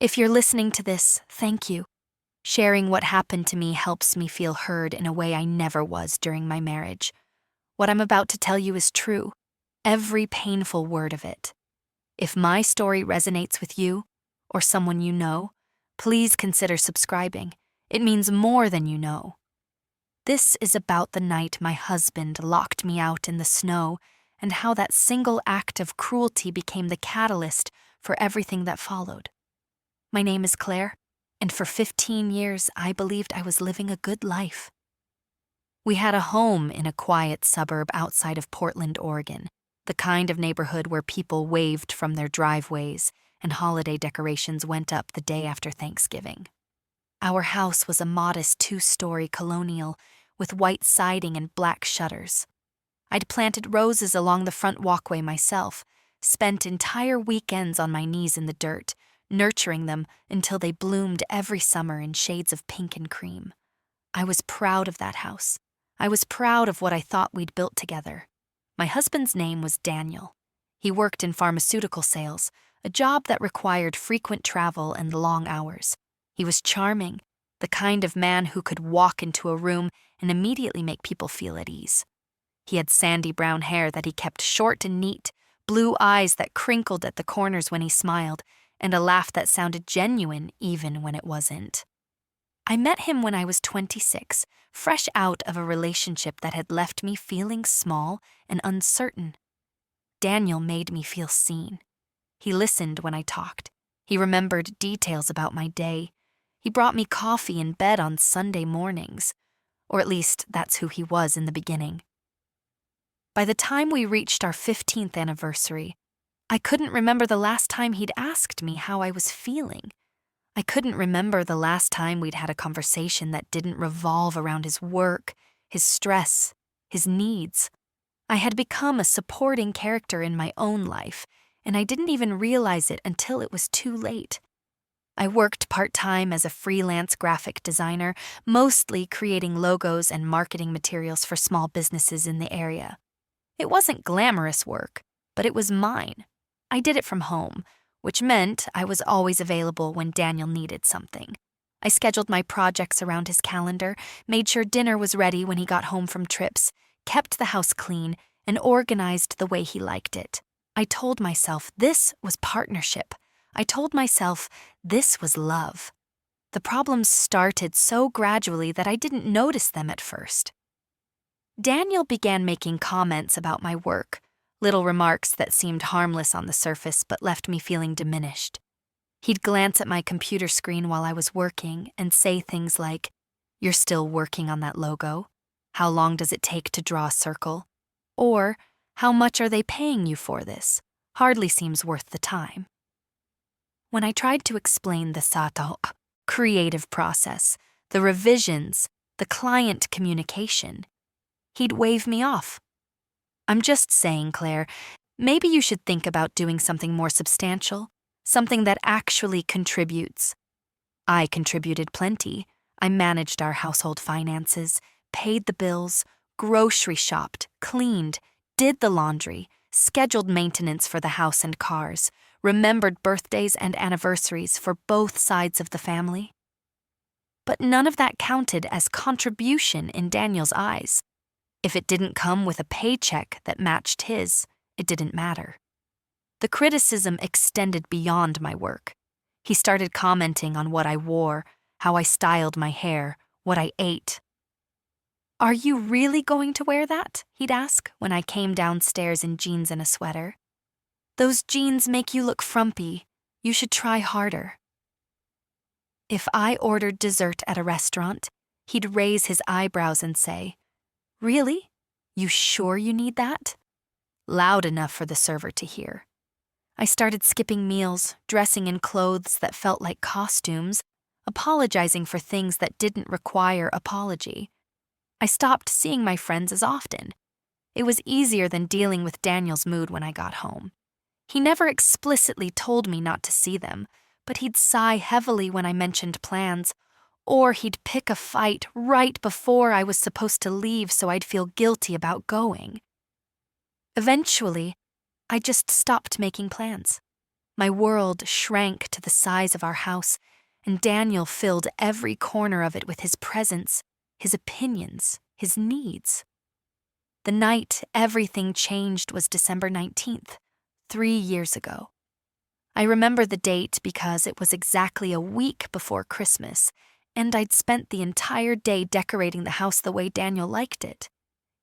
If you're listening to this, thank you. Sharing what happened to me helps me feel heard in a way I never was during my marriage. What I'm about to tell you is true, every painful word of it. If my story resonates with you, or someone you know, please consider subscribing. It means more than you know. This is about the night my husband locked me out in the snow and how that single act of cruelty became the catalyst for everything that followed. My name is Claire, and for 15 years I believed I was living a good life. We had a home in a quiet suburb outside of Portland, Oregon, the kind of neighborhood where people waved from their driveways and holiday decorations went up the day after Thanksgiving. Our house was a modest 2-story colonial with white siding and black shutters. I'd planted roses along the front walkway myself, spent entire weekends on my knees in the dirt, nurturing them until they bloomed every summer in shades of pink and cream. I was proud of that house. I was proud of what I thought we'd built together. My husband's name was Daniel. He worked in pharmaceutical sales, a job that required frequent travel and long hours. He was charming, the kind of man who could walk into a room and immediately make people feel at ease. He had sandy brown hair that he kept short and neat, blue eyes that crinkled at the corners when he smiled, and a laugh that sounded genuine even when it wasn't. I met him when I was 26, fresh out of a relationship that had left me feeling small and uncertain. Daniel made me feel seen. He listened when I talked. He remembered details about my day. He brought me coffee in bed on Sunday mornings, or at least that's who he was in the beginning. By the time we reached our 15th anniversary, I couldn't remember the last time he'd asked me how I was feeling. I couldn't remember the last time we'd had a conversation that didn't revolve around his work, his stress, his needs. I had become a supporting character in my own life, and I didn't even realize it until it was too late. I worked part-time as a freelance graphic designer, mostly creating logos and marketing materials for small businesses in the area. It wasn't glamorous work, but it was mine. I did it from home, which meant I was always available when Daniel needed something. I scheduled my projects around his calendar, made sure dinner was ready when he got home from trips, kept the house clean, and organized the way he liked it. I told myself this was partnership. I told myself this was love. The problems started so gradually that I didn't notice them at first. Daniel began making comments about my work, little remarks that seemed harmless on the surface but left me feeling diminished. He'd glance at my computer screen while I was working and say things like, "You're still working on that logo? How long does it take to draw a circle?" Or, "How much are they paying you for this? Hardly seems worth the time." When I tried to explain the sato, creative process, the revisions, the client communication, he'd wave me off. "I'm just saying, Claire, maybe you should think about doing something more substantial, something that actually contributes." I contributed plenty. I managed our household finances, paid the bills, grocery shopped, cleaned, did the laundry, scheduled maintenance for the house and cars, remembered birthdays and anniversaries for both sides of the family. But none of that counted as contribution in Daniel's eyes. If it didn't come with a paycheck that matched his, it didn't matter. The criticism extended beyond my work. He started commenting on what I wore, how I styled my hair, what I ate. "Are you really going to wear that?" he'd ask when I came downstairs in jeans and a sweater. "Those jeans make you look frumpy. You should try harder." If I ordered dessert at a restaurant, he'd raise his eyebrows and say, "Really? You sure you need that?" Loud enough for the server to hear. I started skipping meals, dressing in clothes that felt like costumes, apologizing for things that didn't require apology. I stopped seeing my friends as often. It was easier than dealing with Daniel's mood when I got home. He never explicitly told me not to see them, but he'd sigh heavily when I mentioned plans, or he'd pick a fight right before I was supposed to leave so I'd feel guilty about going. Eventually, I just stopped making plans. My world shrank to the size of our house, and Daniel filled every corner of it with his presence, his opinions, his needs. The night everything changed was December 19th, 3 years ago. I remember the date because it was exactly a week before Christmas, and I'd spent the entire day decorating the house the way Daniel liked it.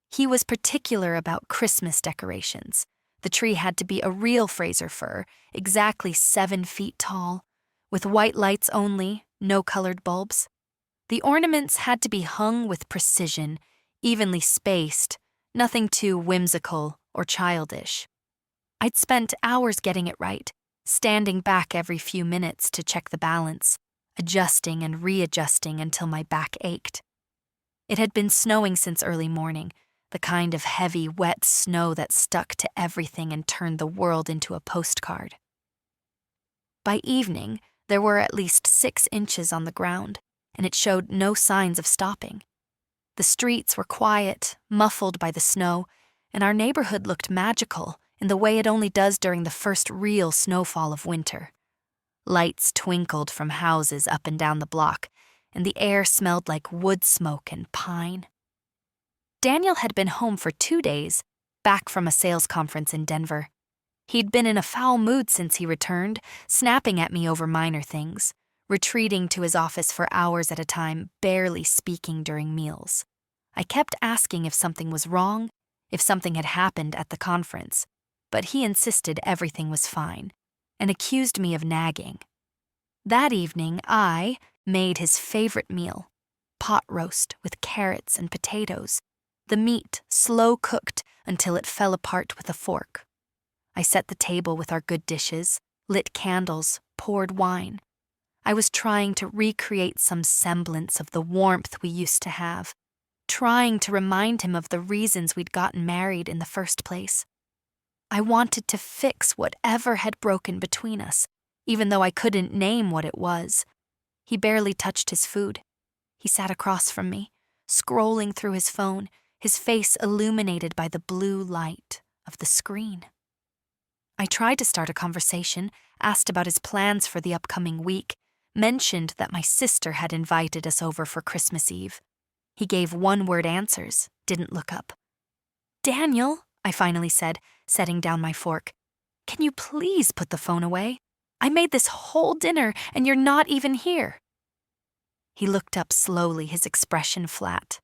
He was particular about Christmas decorations. The tree had to be a real Fraser fir, exactly 7 feet tall, with white lights only, no colored bulbs. The ornaments had to be hung with precision, evenly spaced, nothing too whimsical or childish. I'd spent hours getting it right, standing back every few minutes to check the balance, adjusting and readjusting until my back ached. It had been snowing since early morning, the kind of heavy, wet snow that stuck to everything and turned the world into a postcard. By evening, there were at least 6 inches on the ground, and it showed no signs of stopping. The streets were quiet, muffled by the snow, and our neighborhood looked magical in the way it only does during the first real snowfall of winter. Lights twinkled from houses up and down the block, and the air smelled like wood smoke and pine. Daniel had been home for 2 days, back from a sales conference in Denver. He'd been in a foul mood since he returned, snapping at me over minor things, retreating to his office for hours at a time, barely speaking during meals. I kept asking if something was wrong, if something had happened at the conference, but he insisted everything was fine, and accused me of nagging. That evening, I made his favorite meal, pot roast with carrots and potatoes, the meat slow-cooked until it fell apart with a fork. I set the table with our good dishes, lit candles, poured wine. I was trying to recreate some semblance of the warmth we used to have, trying to remind him of the reasons we'd gotten married in the first place. I wanted to fix whatever had broken between us, even though I couldn't name what it was. He barely touched his food. He sat across from me, scrolling through his phone, his face illuminated by the blue light of the screen. I tried to start a conversation, asked about his plans for the upcoming week, mentioned that my sister had invited us over for Christmas Eve. He gave one-word answers, didn't look up. "Daniel," I finally said, setting down my fork, "can you please put the phone away? I made this whole dinner and you're not even here." He looked up slowly, his expression flat.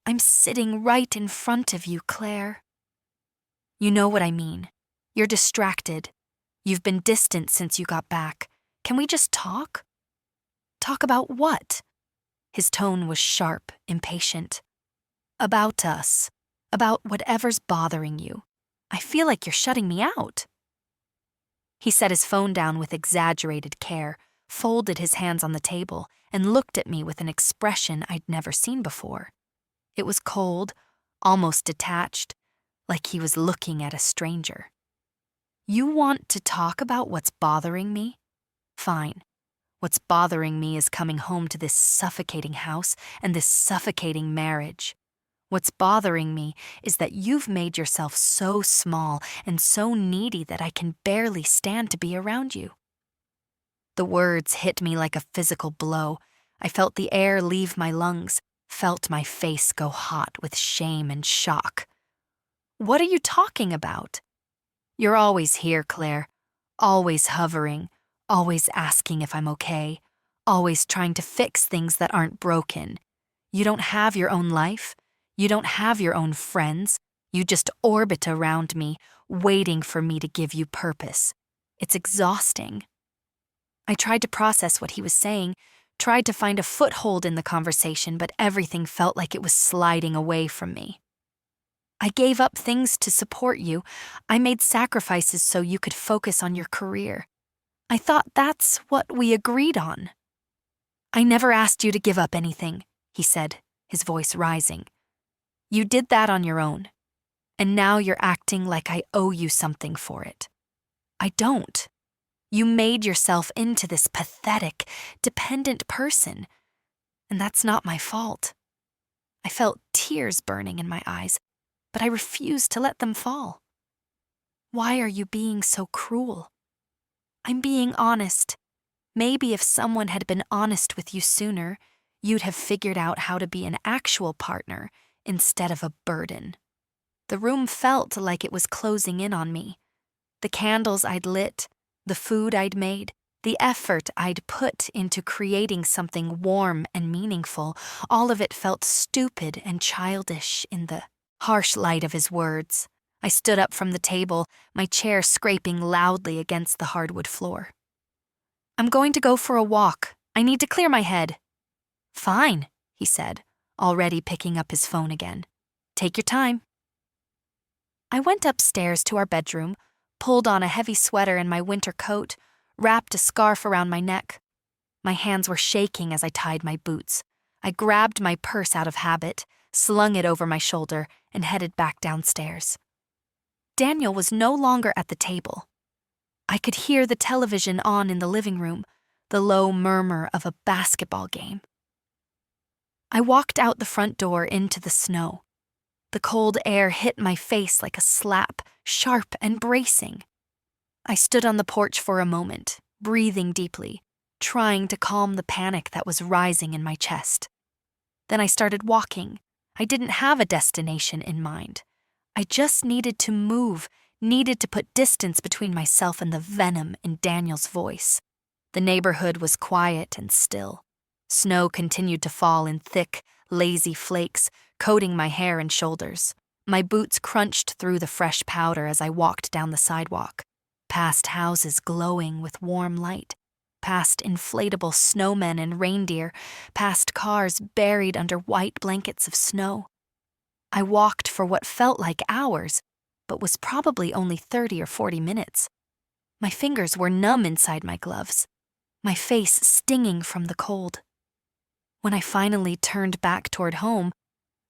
"I'm sitting right in front of you, Claire." "You know what I mean. You're distracted. You've been distant since you got back. Can we just talk?" "Talk about what?" His tone was sharp, impatient. "About us. About whatever's bothering you. I feel like you're shutting me out." He set his phone down with exaggerated care, folded his hands on the table, and looked at me with an expression I'd never seen before. It was cold, almost detached, like he was looking at a stranger. "You want to talk about what's bothering me? Fine. What's bothering me is coming home to this suffocating house and this suffocating marriage. What's bothering me is that you've made yourself so small and so needy that I can barely stand to be around you." The words hit me like a physical blow. I felt the air leave my lungs, felt my face go hot with shame and shock. "What are you talking about?" "You're always here, Claire. Always hovering, always asking if I'm okay, always trying to fix things that aren't broken. You don't have your own life. You don't have your own friends. You just orbit around me, waiting for me to give you purpose. It's exhausting." I tried to process what he was saying, tried to find a foothold in the conversation, but everything felt like it was sliding away from me. "I gave up things to support you. I made sacrifices so you could focus on your career. I thought that's what we agreed on." "I never asked you to give up anything," he said, his voice rising. "You did that on your own, and now you're acting like I owe you something for it. I don't. You made yourself into this pathetic, dependent person, and that's not my fault." I felt tears burning in my eyes, but I refused to let them fall. "Why are you being so cruel?" I'm being honest. Maybe if someone had been honest with you sooner, you'd have figured out how to be an actual partner instead of a burden. The room felt like it was closing in on me. The candles I'd lit, the food I'd made, the effort I'd put into creating something warm and meaningful, all of it felt stupid and childish in the harsh light of his words. I stood up from the table, my chair scraping loudly against the hardwood floor. I'm going to go for a walk. I need to clear my head. Fine, he said, already picking up his phone again. Take your time. I went upstairs to our bedroom, pulled on a heavy sweater and my winter coat, wrapped a scarf around my neck. My hands were shaking as I tied my boots. I grabbed my purse out of habit, slung it over my shoulder, and headed back downstairs. Daniel was no longer at the table. I could hear the television on in the living room, the low murmur of a basketball game. I walked out the front door into the snow. The cold air hit my face like a slap, sharp and bracing. I stood on the porch for a moment, breathing deeply, trying to calm the panic that was rising in my chest. Then I started walking. I didn't have a destination in mind. I just needed to move, needed to put distance between myself and the venom in Daniel's voice. The neighborhood was quiet and still. Snow continued to fall in thick, lazy flakes, coating my hair and shoulders. My boots crunched through the fresh powder as I walked down the sidewalk, past houses glowing with warm light, past inflatable snowmen and reindeer, past cars buried under white blankets of snow. I walked for what felt like hours, but was probably only 30 or 40 minutes. My fingers were numb inside my gloves, my face stinging from the cold. When I finally turned back toward home,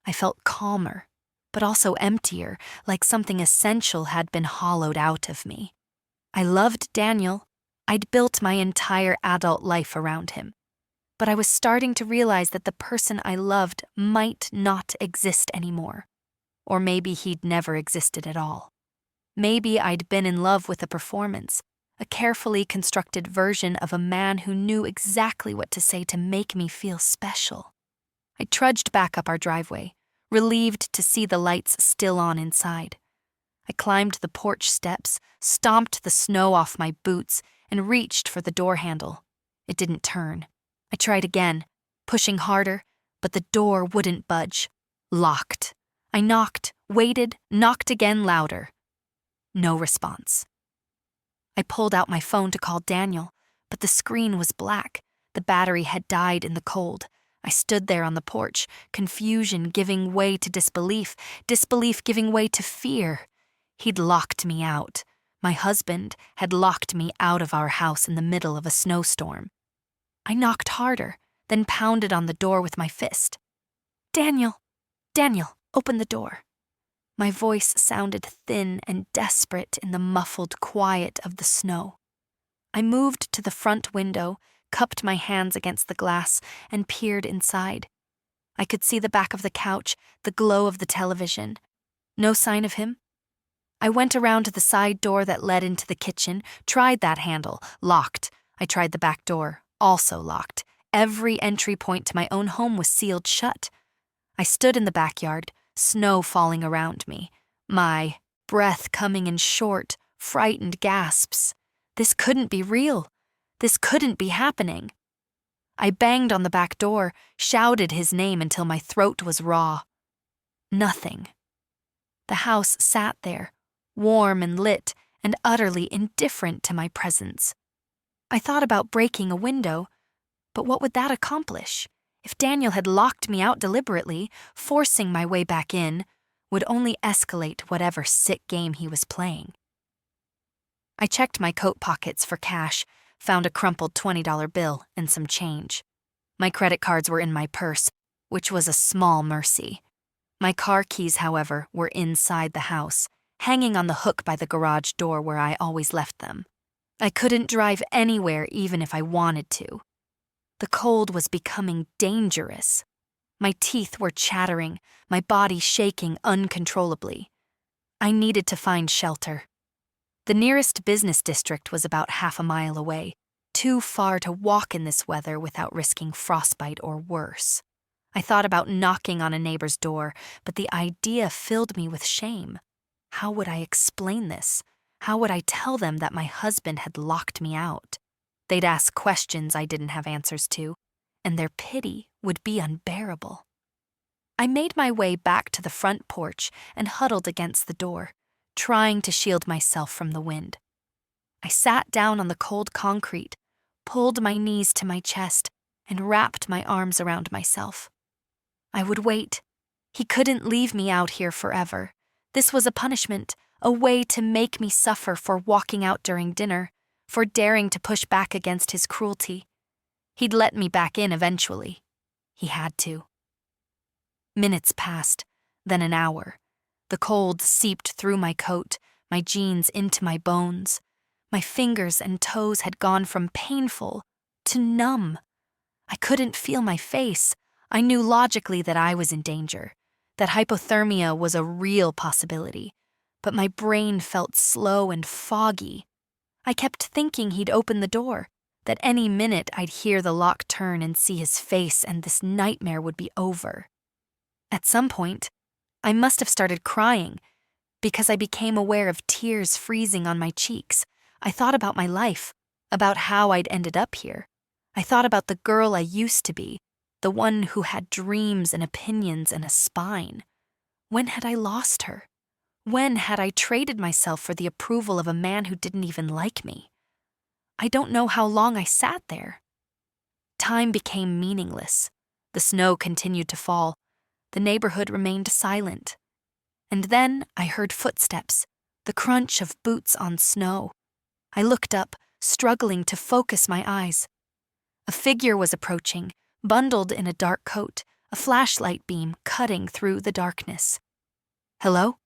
I felt calmer, but also emptier, like something essential had been hollowed out of me. I loved Daniel. I'd built my entire adult life around him. But I was starting to realize that the person I loved might not exist anymore. Or maybe he'd never existed at all. Maybe I'd been in love with a performance, a carefully constructed version of a man who knew exactly what to say to make me feel special. I trudged back up our driveway, relieved to see the lights still on inside. I climbed the porch steps, stomped the snow off my boots, and reached for the door handle. It didn't turn. I tried again, pushing harder, but the door wouldn't budge. Locked. I knocked, waited, knocked again louder. No response. I pulled out my phone to call Daniel, but the screen was black. The battery had died in the cold. I stood there on the porch, confusion giving way to disbelief, disbelief giving way to fear. He'd locked me out. My husband had locked me out of our house in the middle of a snowstorm. I knocked harder, then pounded on the door with my fist. Daniel, open the door. My voice sounded thin and desperate in the muffled quiet of the snow. I moved to the front window, cupped my hands against the glass, and peered inside. I could see the back of the couch, the glow of the television. No sign of him. I went around to the side door that led into the kitchen, tried that handle, locked. I tried the back door, also locked. Every entry point to my own home was sealed shut. I stood in the backyard, snow falling around me, my breath coming in short, frightened gasps. This couldn't be real. This couldn't be happening. I banged on the back door, shouted his name until my throat was raw. Nothing. The house sat there, warm and lit, and utterly indifferent to my presence. I thought about breaking a window, but what would that accomplish? If Daniel had locked me out deliberately, forcing my way back in, would only escalate whatever sick game he was playing. I checked my coat pockets for cash, found a crumpled $20 bill and some change. My credit cards were in my purse, which was a small mercy. My car keys, however, were inside the house, hanging on the hook by the garage door where I always left them. I couldn't drive anywhere even if I wanted to. The cold was becoming dangerous. My teeth were chattering, my body shaking uncontrollably. I needed to find shelter. The nearest business district was about half a mile away, too far to walk in this weather without risking frostbite or worse. I thought about knocking on a neighbor's door, but the idea filled me with shame. How would I explain this? How would I tell them that my husband had locked me out? They'd ask questions I didn't have answers to, and their pity would be unbearable. I made my way back to the front porch and huddled against the door, trying to shield myself from the wind. I sat down on the cold concrete, pulled my knees to my chest, and wrapped my arms around myself. I would wait. He couldn't leave me out here forever. This was a punishment, a way to make me suffer for walking out during dinner, for daring to push back against his cruelty. He'd let me back in eventually. He had to. Minutes passed, then an hour. The cold seeped through my coat, my jeans into my bones. My fingers and toes had gone from painful to numb. I couldn't feel my face. I knew logically that I was in danger, that hypothermia was a real possibility, but my brain felt slow and foggy. I kept thinking he'd open the door, that any minute I'd hear the lock turn and see his face and this nightmare would be over. At some point, I must have started crying because I became aware of tears freezing on my cheeks. I thought about my life, about how I'd ended up here. I thought about the girl I used to be, the one who had dreams and opinions and a spine. When had I lost her? When had I traded myself for the approval of a man who didn't even like me? I don't know how long I sat there. Time became meaningless. The snow continued to fall. The neighborhood remained silent. And then I heard footsteps, the crunch of boots on snow. I looked up, struggling to focus my eyes. A figure was approaching, bundled in a dark coat, a flashlight beam cutting through the darkness. "Hello?"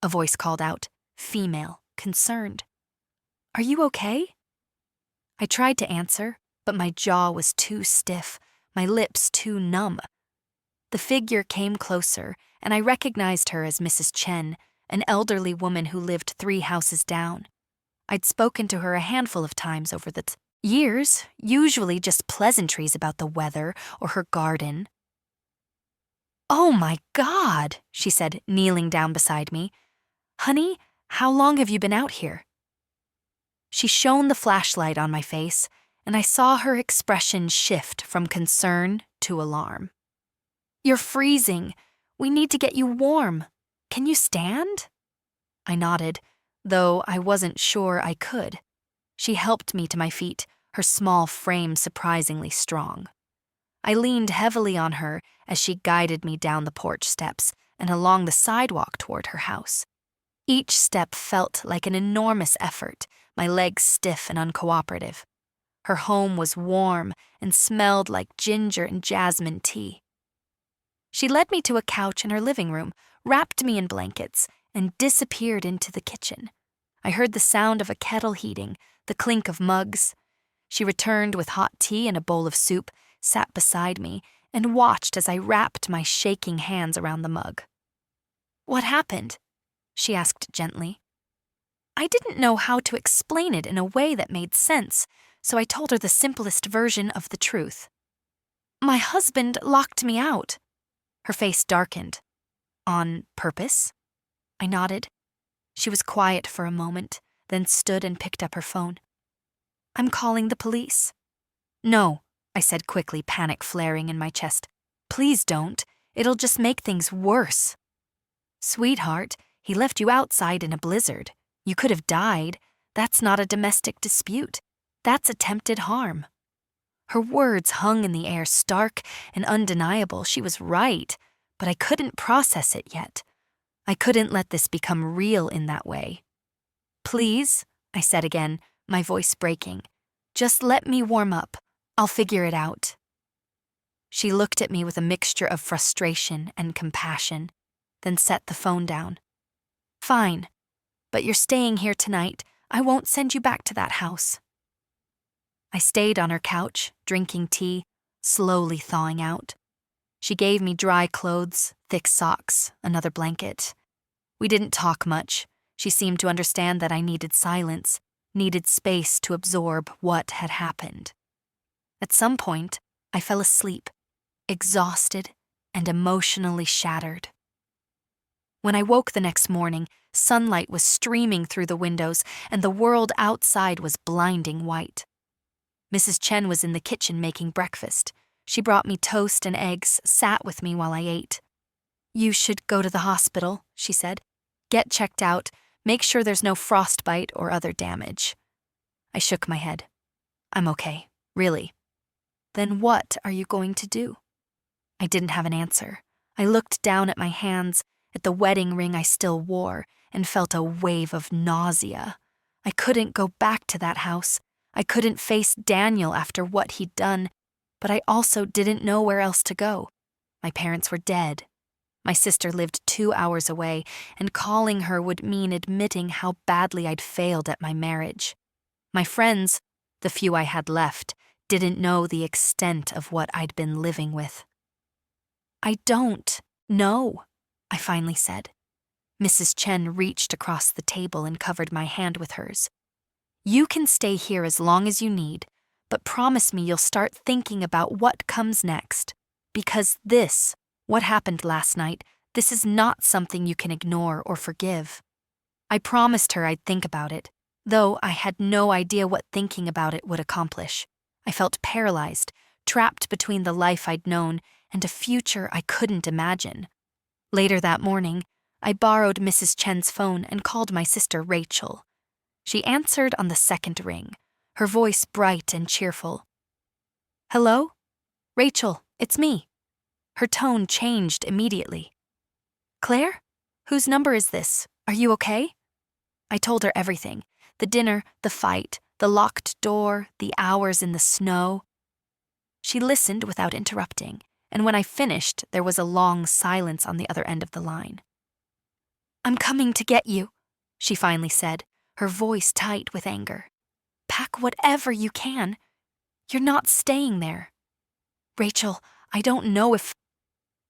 a voice called out, female, concerned. "Are you okay?" I tried to answer, but my jaw was too stiff, my lips too numb. The figure came closer, and I recognized her as Mrs. Chen, an elderly woman who lived 3 houses down. I'd spoken to her a handful of times over the years, usually just pleasantries about the weather or her garden. "Oh my God," she said, kneeling down beside me. "Honey, how long have you been out here?" She shone the flashlight on my face, and I saw her expression shift from concern to alarm. "You're freezing. We need to get you warm. Can you stand?" I nodded, though I wasn't sure I could. She helped me to my feet, her small frame surprisingly strong. I leaned heavily on her as she guided me down the porch steps and along the sidewalk toward her house. Each step felt like an enormous effort, my legs stiff and uncooperative. Her home was warm and smelled like ginger and jasmine tea. She led me to a couch in her living room, wrapped me in blankets, and disappeared into the kitchen. I heard the sound of a kettle heating, the clink of mugs. She returned with hot tea and a bowl of soup, sat beside me, and watched as I wrapped my shaking hands around the mug. "What happened?" she asked gently. I didn't know how to explain it in a way that made sense, so I told her the simplest version of the truth. "My husband locked me out." Her face darkened. "On purpose?" I nodded. She was quiet for a moment, then stood and picked up her phone. "I'm calling the police." "No," I said quickly, panic flaring in my chest. "Please don't. It'll just make things worse." "Sweetheart, he left you outside in a blizzard. You could have died. That's not a domestic dispute. That's attempted harm." Her words hung in the air, stark and undeniable. She was right, but I couldn't process it yet. I couldn't let this become real in that way. "Please," I said again, my voice breaking. "Just let me warm up. I'll figure it out." She looked at me with a mixture of frustration and compassion, then set the phone down. "Fine, but you're staying here tonight. I won't send you back to that house." I stayed on her couch, drinking tea, slowly thawing out. She gave me dry clothes, thick socks, another blanket. We didn't talk much. She seemed to understand that I needed silence, needed space to absorb what had happened. At some point, I fell asleep, exhausted and emotionally shattered. When I woke the next morning, sunlight was streaming through the windows and the world outside was blinding white. Mrs. Chen was in the kitchen making breakfast. She brought me toast and eggs, sat with me while I ate. "You should go to the hospital," she said. "Get checked out, make sure there's no frostbite or other damage." I shook my head. "I'm okay, really." "Then what are you going to do?" I didn't have an answer. I looked down at my hands, at the wedding ring I still wore, and felt a wave of nausea. I couldn't go back to that house. I couldn't face Daniel after what he'd done, but I also didn't know where else to go. My parents were dead. My sister lived 2 hours away, and calling her would mean admitting how badly I'd failed at my marriage. My friends, the few I had left, didn't know the extent of what I'd been living with. "I don't know," I finally said. Mrs. Chen reached across the table and covered my hand with hers. "You can stay here as long as you need, but promise me you'll start thinking about what comes next. Because what happened last night, this is not something you can ignore or forgive." I promised her I'd think about it, though I had no idea what thinking about it would accomplish. I felt paralyzed, trapped between the life I'd known and a future I couldn't imagine. Later that morning, I borrowed Mrs. Chen's phone and called my sister Rachel. She answered on the second ring, her voice bright and cheerful. "Hello? Rachel, it's me." Her tone changed immediately. "Claire? Whose number is this? Are you okay?" I told her everything. The dinner, the fight, the locked door, the hours in the snow. She listened without interrupting, and when I finished, there was a long silence on the other end of the line. "I'm coming to get you," she finally said, her voice tight with anger. "Pack whatever you can. You're not staying there." "Rachel, I don't know if—"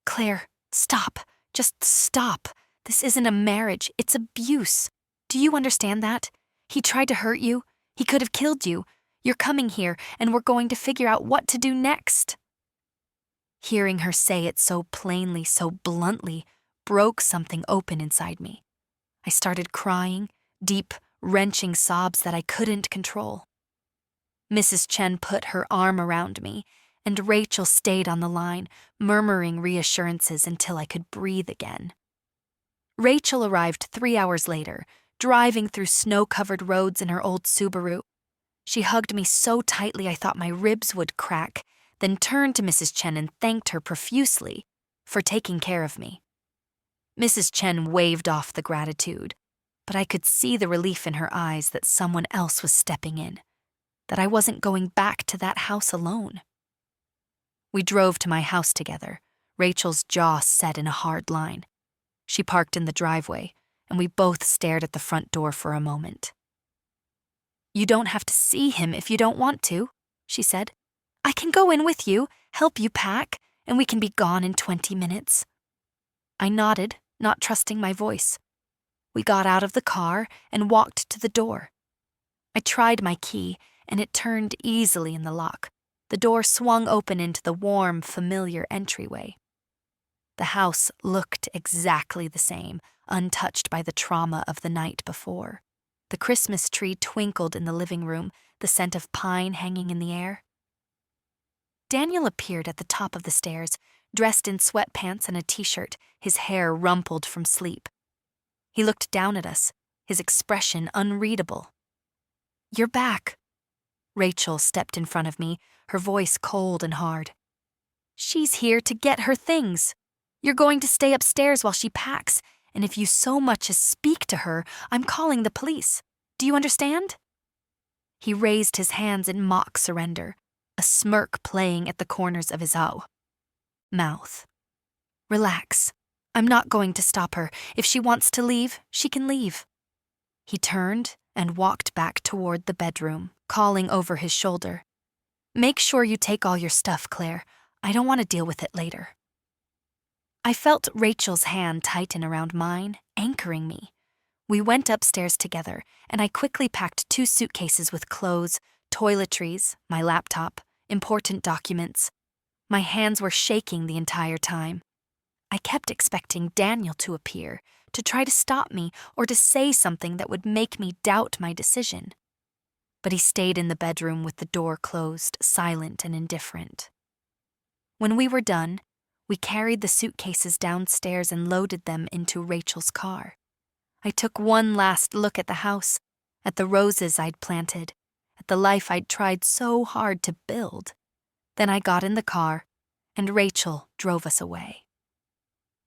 "Claire, stop. Just stop. This isn't a marriage, it's abuse. Do you understand that? He tried to hurt you. He could have killed you. You're coming here, and we're going to figure out what to do next." Hearing her say it so plainly, so bluntly, broke something open inside me. I started crying, deep, wrenching sobs that I couldn't control. Mrs. Chen put her arm around me, and Rachel stayed on the line, murmuring reassurances until I could breathe again. Rachel arrived 3 hours later, driving through snow-covered roads in her old Subaru. She hugged me so tightly I thought my ribs would crack, then turned to Mrs. Chen and thanked her profusely for taking care of me. Mrs. Chen waved off the gratitude, but I could see the relief in her eyes that someone else was stepping in, that I wasn't going back to that house alone. We drove to my house together, Rachel's jaw set in a hard line. She parked in the driveway, and we both stared at the front door for a moment. "You don't have to see him if you don't want to," she said. "I can go in with you, help you pack, and we can be gone in 20 minutes. I nodded, not trusting my voice. We got out of the car and walked to the door. I tried my key, and it turned easily in the lock. The door swung open into the warm, familiar entryway. The house looked exactly the same, untouched by the trauma of the night before. The Christmas tree twinkled in the living room, the scent of pine hanging in the air. Daniel appeared at the top of the stairs, dressed in sweatpants and a t-shirt, his hair rumpled from sleep. He looked down at us, his expression unreadable. "You're back." Rachel stepped in front of me, her voice cold and hard. "She's here to get her things. You're going to stay upstairs while she packs, and if you so much as speak to her, I'm calling the police. Do you understand?" He raised his hands in mock surrender, a smirk playing at the corners of his mouth. "Relax. I'm not going to stop her. If she wants to leave, she can leave." He turned and walked back toward the bedroom, calling over his shoulder. "Make sure you take all your stuff, Claire. I don't want to deal with it later." I felt Rachel's hand tighten around mine, anchoring me. We went upstairs together, and I quickly packed 2 suitcases with clothes, toiletries, my laptop, important documents. My hands were shaking the entire time. I kept expecting Daniel to appear, to try to stop me or to say something that would make me doubt my decision. But he stayed in the bedroom with the door closed, silent and indifferent. When we were done, we carried the suitcases downstairs and loaded them into Rachel's car. I took one last look at the house, at the roses I'd planted, at the life I'd tried so hard to build. Then I got in the car, and Rachel drove us away.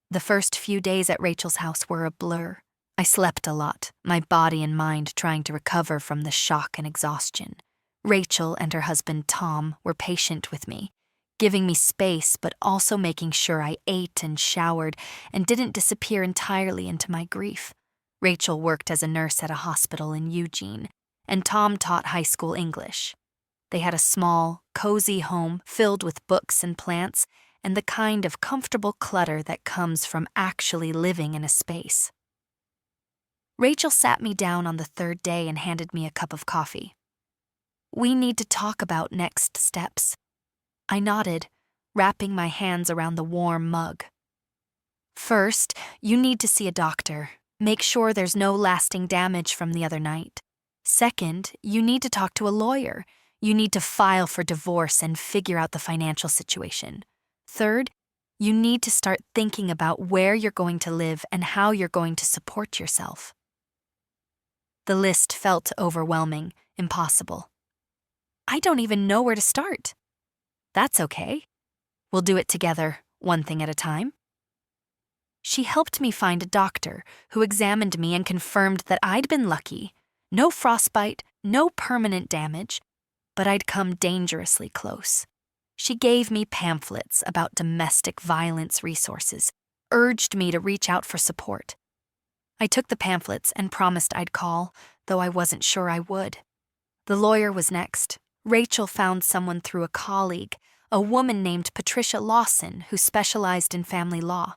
The first few days at Rachel's house were a blur. I slept a lot, my body and mind trying to recover from the shock and exhaustion. Rachel and her husband Tom were patient with me, giving me space but also making sure I ate and showered and didn't disappear entirely into my grief. Rachel worked as a nurse at a hospital in Eugene, and Tom taught high school English. They had a small, cozy home filled with books and plants and the kind of comfortable clutter that comes from actually living in a space. Rachel sat me down on the 3rd day and handed me a cup of coffee. "We need to talk about next steps." I nodded, wrapping my hands around the warm mug. "First, you need to see a doctor. Make sure there's no lasting damage from the other night. Second, you need to talk to a lawyer. You need to file for divorce and figure out the financial situation. Third, you need to start thinking about where you're going to live and how you're going to support yourself." The list felt overwhelming, impossible. I don't even know where to start. That's okay. We'll do it together, one thing at a time. She helped me find a doctor who examined me and confirmed that I'd been lucky. No frostbite, no permanent damage, but I'd come dangerously close. She gave me pamphlets about domestic violence resources, urged me to reach out for support. I took the pamphlets and promised I'd call, though I wasn't sure I would. The lawyer was next. Rachel found someone through a colleague, a woman named Patricia Lawson, who specialized in family law.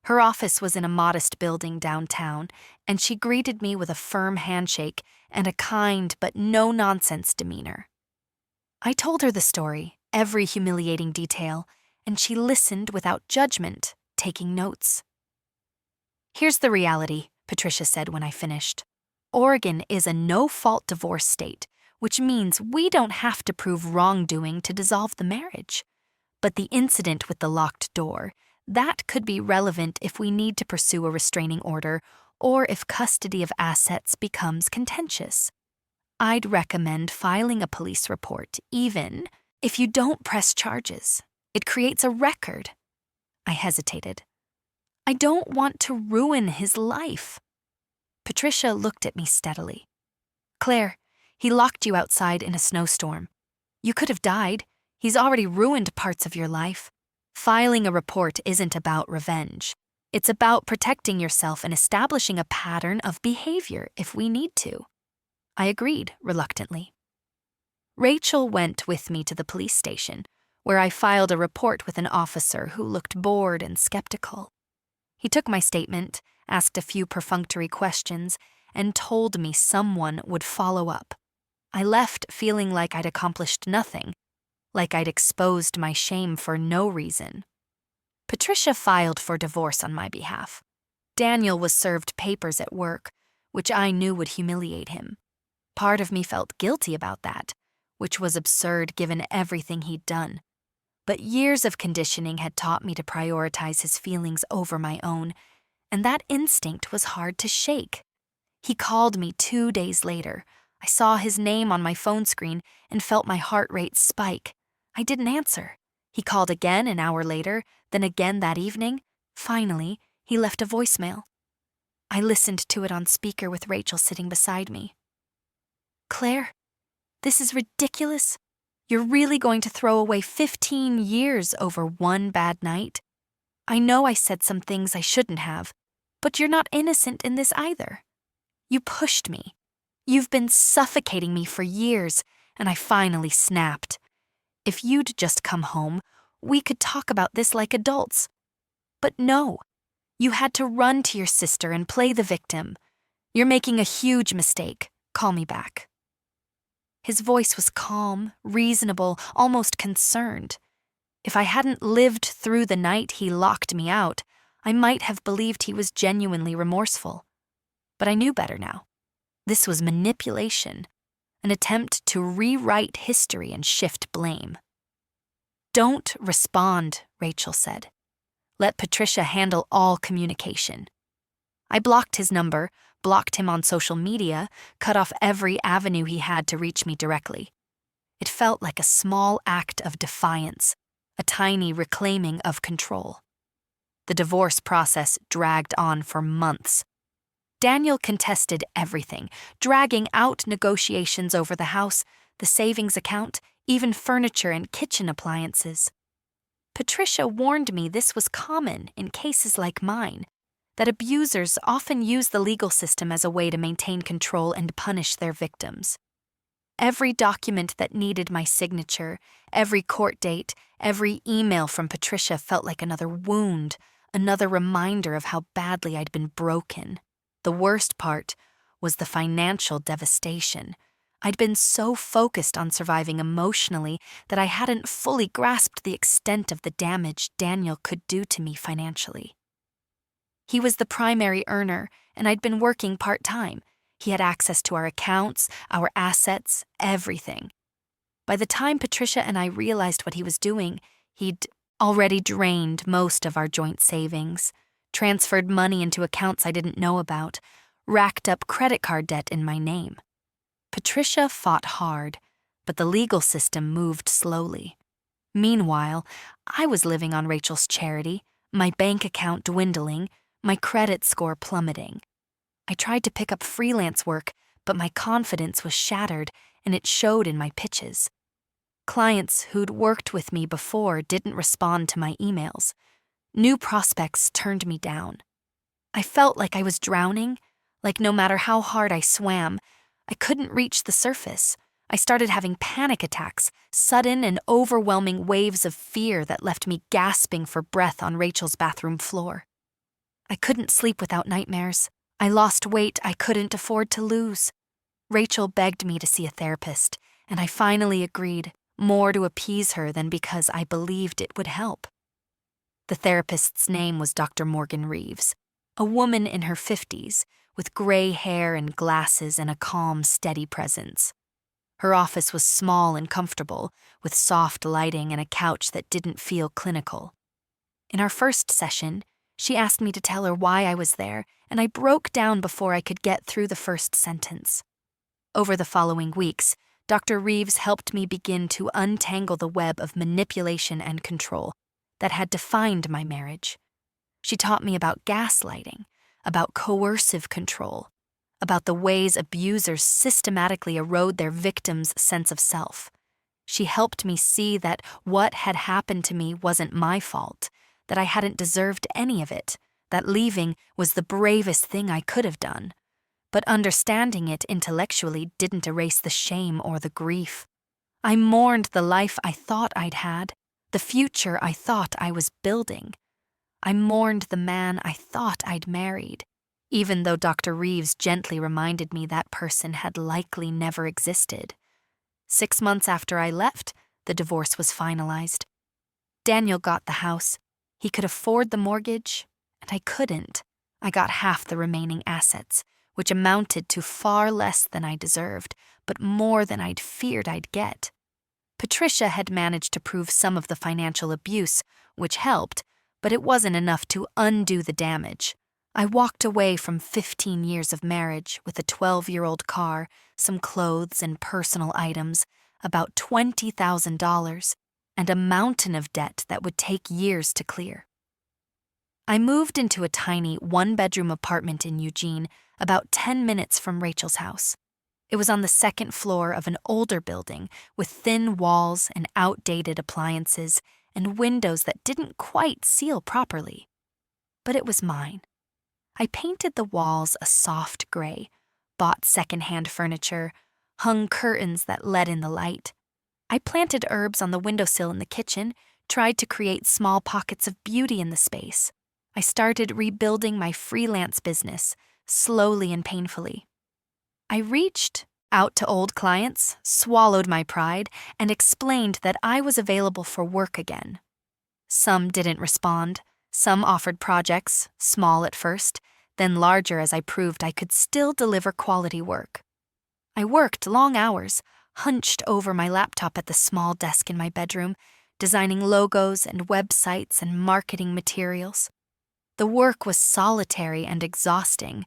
Her office was in a modest building downtown, and she greeted me with a firm handshake and a kind but no-nonsense demeanor. I told her the story, every humiliating detail, and she listened without judgment, taking notes. "Here's the reality," Patricia said when I finished. "Oregon is a no-fault divorce state, which means we don't have to prove wrongdoing to dissolve the marriage. But the incident with the locked door, that could be relevant if we need to pursue a restraining order or if custody of assets becomes contentious. I'd recommend filing a police report, even if you don't press charges. It creates a record." I hesitated. "I don't want to ruin his life." Patricia looked at me steadily. "Claire, he locked you outside in a snowstorm. You could have died. He's already ruined parts of your life. Filing a report isn't about revenge. It's about protecting yourself and establishing a pattern of behavior if we need to." I agreed, reluctantly. Rachel went with me to the police station, where I filed a report with an officer who looked bored and skeptical. He took my statement, asked a few perfunctory questions, and told me someone would follow up. I left feeling like I'd accomplished nothing, like I'd exposed my shame for no reason. Patricia filed for divorce on my behalf. Daniel was served papers at work, which I knew would humiliate him. Part of me felt guilty about that, which was absurd given everything he'd done. But years of conditioning had taught me to prioritize his feelings over my own, and that instinct was hard to shake. He called me 2 days later. I saw his name on my phone screen and felt my heart rate spike. I didn't answer. He called again an hour later, then again that evening. Finally, he left a voicemail. I listened to it on speaker with Rachel sitting beside me. "Claire, this is ridiculous. You're really going to throw away 15 years over one bad night? I know I said some things I shouldn't have, but you're not innocent in this either. You pushed me. You've been suffocating me for years, and I finally snapped. If you'd just come home, we could talk about this like adults. But no, you had to run to your sister and play the victim. You're making a huge mistake. Call me back." His voice was calm, reasonable, almost concerned. If I hadn't lived through the night he locked me out, I might have believed he was genuinely remorseful. But I knew better now. This was manipulation, an attempt to rewrite history and shift blame. "Don't respond," Rachel said. "Let Patricia handle all communication." I blocked his number, blocked him on social media, cut off every avenue he had to reach me directly. It felt like a small act of defiance, a tiny reclaiming of control. The divorce process dragged on for months. Daniel contested everything, dragging out negotiations over the house, the savings account, even furniture and kitchen appliances. Patricia warned me this was common in cases like mine, that abusers often use the legal system as a way to maintain control and punish their victims. Every document that needed my signature, every court date, every email from Patricia felt like another wound, another reminder of how badly I'd been broken. The worst part was the financial devastation. I'd been so focused on surviving emotionally that I hadn't fully grasped the extent of the damage Daniel could do to me financially. He was the primary earner, and I'd been working part-time. He had access to our accounts, our assets, everything. By the time Patricia and I realized what he was doing, he'd already drained most of our joint savings, transferred money into accounts I didn't know about, racked up credit card debt in my name. Patricia fought hard, but the legal system moved slowly. Meanwhile, I was living on Rachel's charity, my bank account dwindling, my credit score plummeting. I tried to pick up freelance work, but my confidence was shattered, and it showed in my pitches. Clients who'd worked with me before didn't respond to my emails. New prospects turned me down. I felt like I was drowning, like no matter how hard I swam, I couldn't reach the surface. I started having panic attacks, sudden and overwhelming waves of fear that left me gasping for breath on Rachel's bathroom floor. I couldn't sleep without nightmares. I lost weight I couldn't afford to lose. Rachel begged me to see a therapist, and I finally agreed, more to appease her than because I believed it would help. The therapist's name was Dr. Morgan Reeves, a woman in her 50s, with gray hair and glasses and a calm, steady presence. Her office was small and comfortable, with soft lighting and a couch that didn't feel clinical. In our first session, she asked me to tell her why I was there, and I broke down before I could get through the first sentence. Over the following weeks, Dr. Reeves helped me begin to untangle the web of manipulation and control that had defined my marriage. She taught me about gaslighting, about coercive control, about the ways abusers systematically erode their victims' sense of self. She helped me see that what had happened to me wasn't my fault, that I hadn't deserved any of it, that leaving was the bravest thing I could have done. But understanding it intellectually didn't erase the shame or the grief. I mourned the life I thought I'd had, the future I thought I was building. I mourned the man I thought I'd married, even though Dr. Reeves gently reminded me that person had likely never existed. 6 months after I left, the divorce was finalized. Daniel got the house. He could afford the mortgage, and I couldn't. I got half the remaining assets, which amounted to far less than I deserved, but more than I'd feared I'd get. Patricia had managed to prove some of the financial abuse, which helped, but it wasn't enough to undo the damage. I walked away from 15 years of marriage with a 12-year-old car, some clothes and personal items, about $20,000, and a mountain of debt that would take years to clear. I moved into a tiny one-bedroom apartment in Eugene, about 10 minutes from Rachel's house. It was on the second floor of an older building with thin walls and outdated appliances and windows that didn't quite seal properly. But it was mine. I painted the walls a soft gray, bought secondhand furniture, hung curtains that let in the light. I planted herbs on the windowsill in the kitchen, tried to create small pockets of beauty in the space. I started rebuilding my freelance business, slowly and painfully. I reached out to old clients, swallowed my pride, and explained that I was available for work again. Some didn't respond. Some offered projects, small at first, then larger as I proved I could still deliver quality work. I worked long hours, hunched over my laptop at the small desk in my bedroom, designing logos and websites and marketing materials. The work was solitary and exhausting,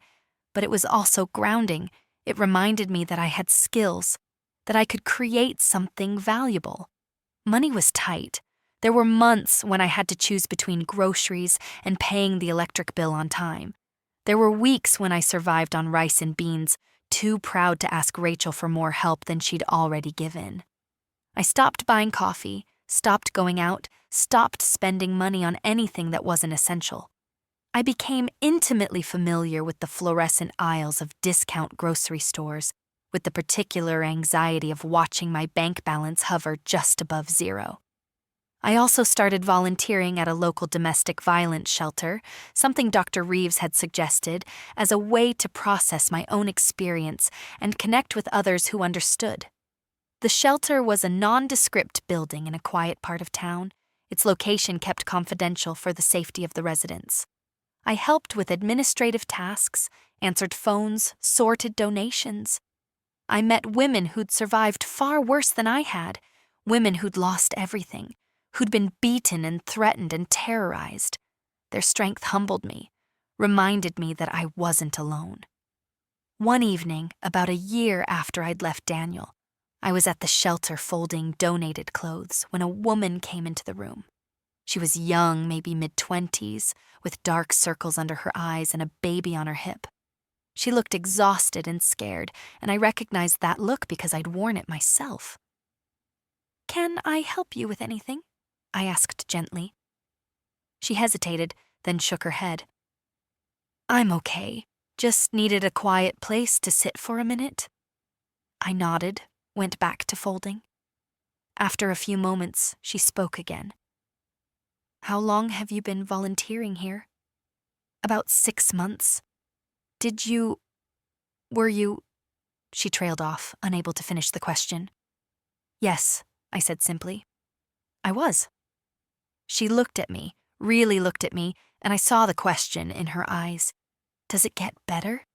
but it was also grounding. It reminded me that I had skills, that I could create something valuable. Money was tight. There were months when I had to choose between groceries and paying the electric bill on time. There were weeks when I survived on rice and beans, too proud to ask Rachel for more help than she'd already given. I stopped buying coffee, stopped going out, stopped spending money on anything that wasn't essential. I became intimately familiar with the fluorescent aisles of discount grocery stores, with the particular anxiety of watching my bank balance hover just above zero. I also started volunteering at a local domestic violence shelter, something Dr. Reeves had suggested, as a way to process my own experience and connect with others who understood. The shelter was a nondescript building in a quiet part of town, its location kept confidential for the safety of the residents. I helped with administrative tasks, answered phones, sorted donations. I met women who'd survived far worse than I had, women who'd lost everything, who'd been beaten and threatened and terrorized. Their strength humbled me, reminded me that I wasn't alone. One evening, about a year after I'd left Daniel, I was at the shelter folding donated clothes when a woman came into the room. She was young, maybe mid-20s, with dark circles under her eyes and a baby on her hip. She looked exhausted and scared, and I recognized that look because I'd worn it myself. "Can I help you with anything?" I asked gently. She hesitated, then shook her head. "I'm okay. Just needed a quiet place to sit for a minute." I nodded, went back to folding. After a few moments, she spoke again. "How long have you been volunteering here?" "About 6 months. Were you?" She trailed off, unable to finish the question. "Yes," I said simply. "I was." She looked at me, really looked at me, and I saw the question in her eyes. Does it get better?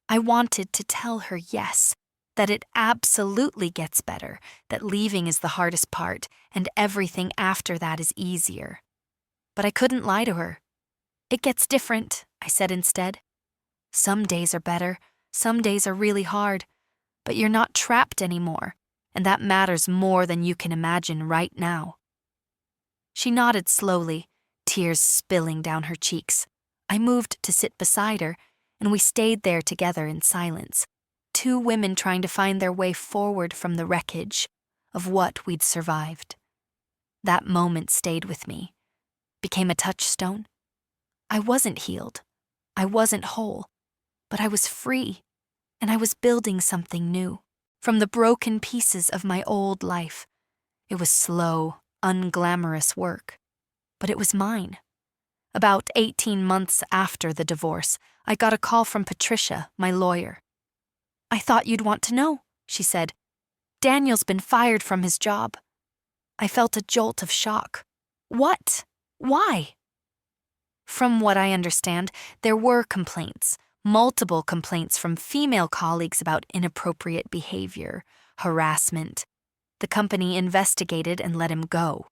I wanted to tell her yes, that it absolutely gets better, that leaving is the hardest part, and everything after that is easier. But I couldn't lie to her. "It gets different," I said instead. "Some days are better, some days are really hard, but you're not trapped anymore, and that matters more than you can imagine right now." She nodded slowly, tears spilling down her cheeks. I moved to sit beside her, and we stayed there together in silence, two women trying to find their way forward from the wreckage of what we'd survived. That moment stayed with me, became a touchstone. I wasn't healed, I wasn't whole, but I was free, and I was building something new, from the broken pieces of my old life. It was slow, unglamorous work, but it was mine. About 18 months after the divorce, I got a call from Patricia, my lawyer. "I thought you'd want to know," she said. "Daniel's been fired from his job." I felt a jolt of shock. "What? Why?" From what I understand, there were complaints, multiple complaints from female colleagues about inappropriate behavior, harassment. The company investigated and let him go.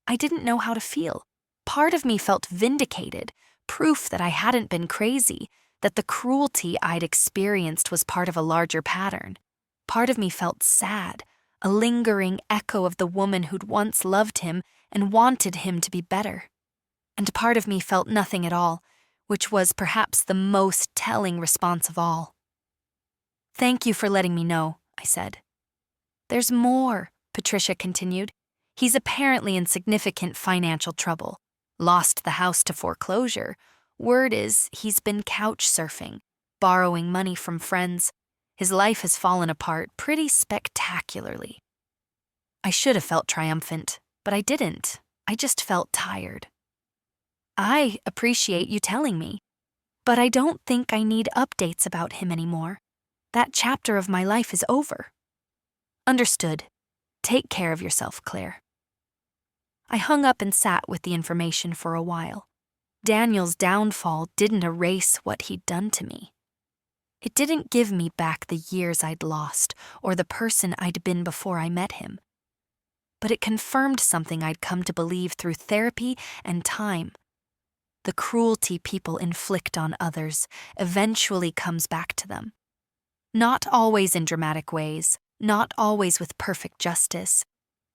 I didn't know how to feel. Part of me felt vindicated, proof that I hadn't been crazy, that the cruelty I'd experienced was part of a larger pattern. Part of me felt sad, a lingering echo of the woman who'd once loved him and wanted him to be better. And part of me felt nothing at all, which was perhaps the most telling response of all. "Thank you for letting me know," I said. "There's more," Patricia continued. "He's apparently in significant financial trouble. Lost the house to foreclosure. Word is he's been couch surfing, borrowing money from friends. His life has fallen apart pretty spectacularly." I should have felt triumphant, but I didn't. I just felt tired. "I appreciate you telling me." But I don't think I need updates about him anymore. That chapter of my life is over. Understood. Take care of yourself, Claire. I hung up and sat with the information for a while. Daniel's downfall didn't erase what he'd done to me. It didn't give me back the years I'd lost or the person I'd been before I met him. But it confirmed something I'd come to believe through therapy and time. The cruelty people inflict on others eventually comes back to them. Not always in dramatic ways, not always with perfect justice,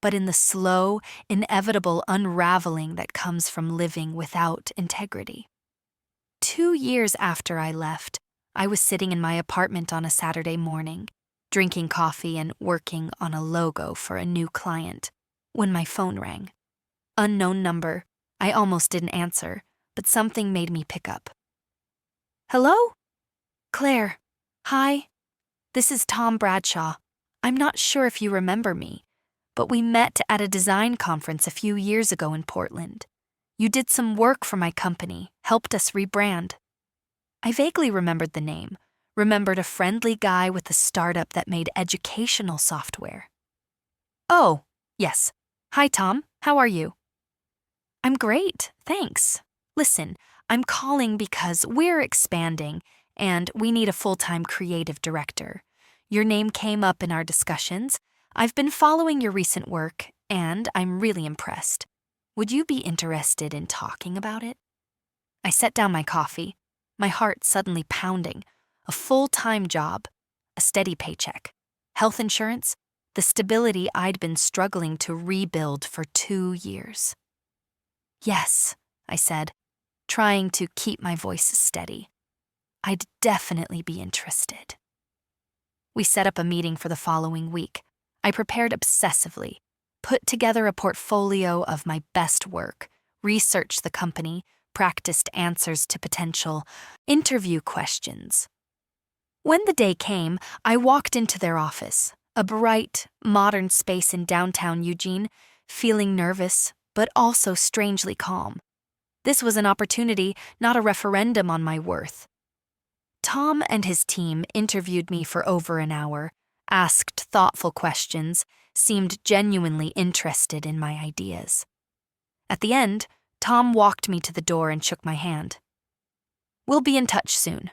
but in the slow, inevitable unraveling that comes from living without integrity. 2 years after I left, I was sitting in my apartment on a Saturday morning, drinking coffee and working on a logo for a new client, when my phone rang. Unknown number. I almost didn't answer, but something made me pick up. Hello? Claire. Hi. This is Tom Bradshaw. I'm not sure if you remember me, but we met at a design conference a few years ago in Portland. You did some work for my company, helped us rebrand. I vaguely remembered the name, remembered a friendly guy with a startup that made educational software. Oh, yes. Hi, Tom. How are you? I'm great, thanks. Listen, I'm calling because we're expanding, and we need a full-time creative director. Your name came up in our discussions. I've been following your recent work, and I'm really impressed. Would you be interested in talking about it? I set down my coffee, my heart suddenly pounding. A full-time job, a steady paycheck, health insurance, the stability I'd been struggling to rebuild for 2 years. Yes, I said, trying to keep my voice steady. I'd definitely be interested. We set up a meeting for the following week. I prepared obsessively, put together a portfolio of my best work, researched the company, practiced answers to potential interview questions. When the day came, I walked into their office, a bright, modern space in downtown Eugene, feeling nervous, but also strangely calm. This was an opportunity, not a referendum on my worth. Tom and his team interviewed me for over an hour, asked thoughtful questions, seemed genuinely interested in my ideas. At the end, Tom walked me to the door and shook my hand. We'll be in touch soon.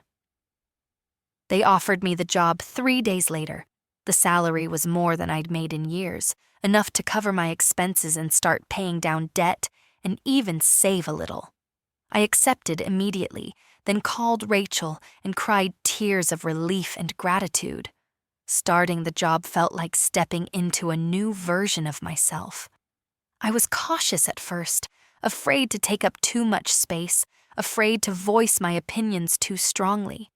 They offered me the job 3 days later. The salary was more than I'd made in years, enough to cover my expenses and start paying down debt and even save a little. I accepted immediately, then called Rachel and cried tears of relief and gratitude. Starting the job felt like stepping into a new version of myself. I was cautious at first, afraid to take up too much space, afraid to voice my opinions too strongly.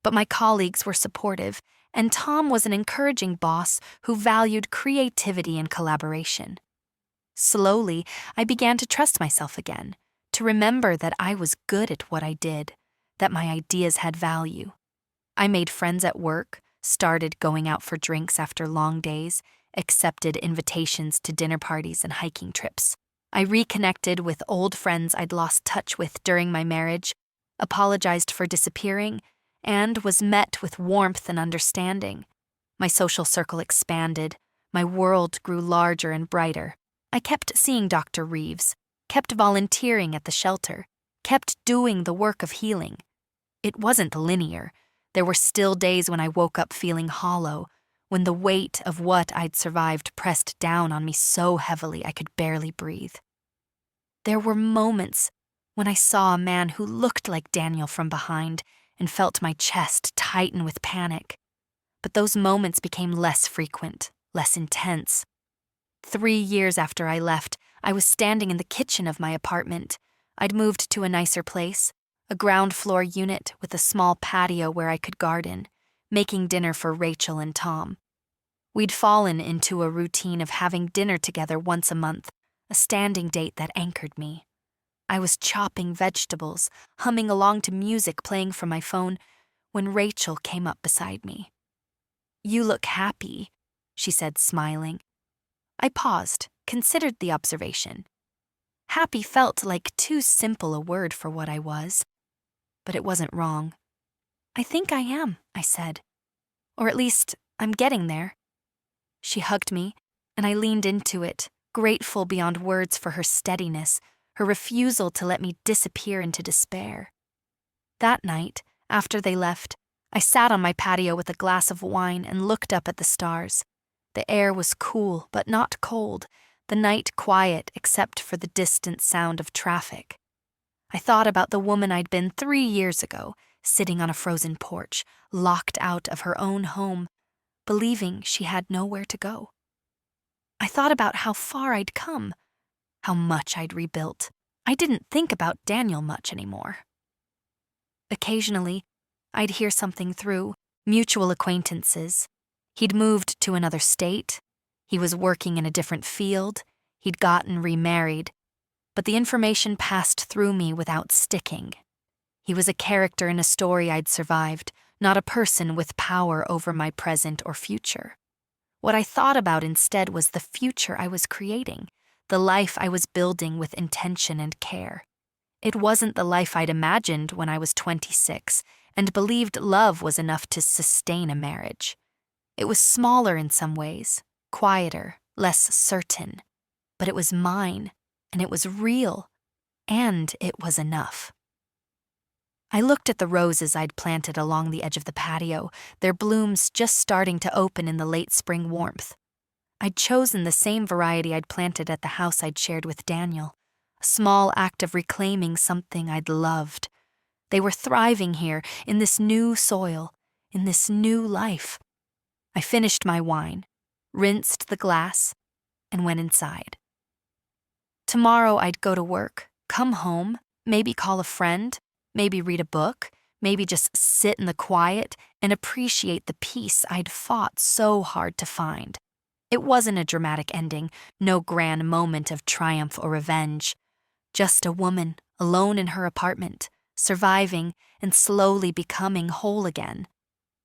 But my colleagues were supportive, and Tom was an encouraging boss who valued creativity and collaboration. Slowly, I began to trust myself again, to remember that I was good at what I did, that my ideas had value. I made friends at work, started going out for drinks after long days, accepted invitations to dinner parties and hiking trips. I reconnected with old friends I'd lost touch with during my marriage, apologized for disappearing, and was met with warmth and understanding. My social circle expanded, my world grew larger and brighter. I kept seeing Dr. Reeves, kept volunteering at the shelter, kept doing the work of healing. It wasn't linear. There were still days when I woke up feeling hollow, when the weight of what I'd survived pressed down on me so heavily I could barely breathe. There were moments when I saw a man who looked like Daniel from behind and felt my chest tighten with panic. But those moments became less frequent, less intense. 3 years after I left, I was standing in the kitchen of my apartment. I'd moved to a nicer place, a ground-floor unit with a small patio where I could garden, making dinner for Rachel and Tom. We'd fallen into a routine of having dinner together once a month, a standing date that anchored me. I was chopping vegetables, humming along to music playing from my phone, when Rachel came up beside me. "You look happy," she said, smiling. I paused, considered the observation. Happy felt like too simple a word for what I was. but it wasn't wrong. "I think I am," I said. "Or at least, I'm getting there." She hugged me, and I leaned into it, grateful beyond words for her steadiness, her refusal to let me disappear into despair. That night, after they left, I sat on my patio with a glass of wine and looked up at the stars. The air was cool, but not cold, the night quiet except for the distant sound of traffic. I thought about the woman I'd been 3 years ago, sitting on a frozen porch, locked out of her own home, believing she had nowhere to go. I thought about how far I'd come, how much I'd rebuilt. I didn't think about Daniel much anymore. Occasionally, I'd hear something through mutual acquaintances. He'd moved to another state, he was working in a different field, he'd gotten remarried, but the information passed through me without sticking. He was a character in a story I'd survived, not a person with power over my present or future. What I thought about instead was the future I was creating, the life I was building with intention and care. It wasn't the life I'd imagined when I was 26 and believed love was enough to sustain a marriage. It was smaller in some ways, quieter, less certain, but it was mine, and it was real, and it was enough. I looked at the roses I'd planted along the edge of the patio, their blooms just starting to open in the late spring warmth. I'd chosen the same variety I'd planted at the house I'd shared with Daniel, a small act of reclaiming something I'd loved. They were thriving here, in this new soil, in this new life. I finished my wine, rinsed the glass, and went inside. Tomorrow I'd go to work, come home, maybe call a friend, maybe read a book, maybe just sit in the quiet and appreciate the peace I'd fought so hard to find. It wasn't a dramatic ending, no grand moment of triumph or revenge. Just a woman, alone in her apartment, surviving and slowly becoming whole again.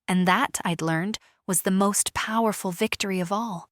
And that, I'd learned, was the most powerful victory of all.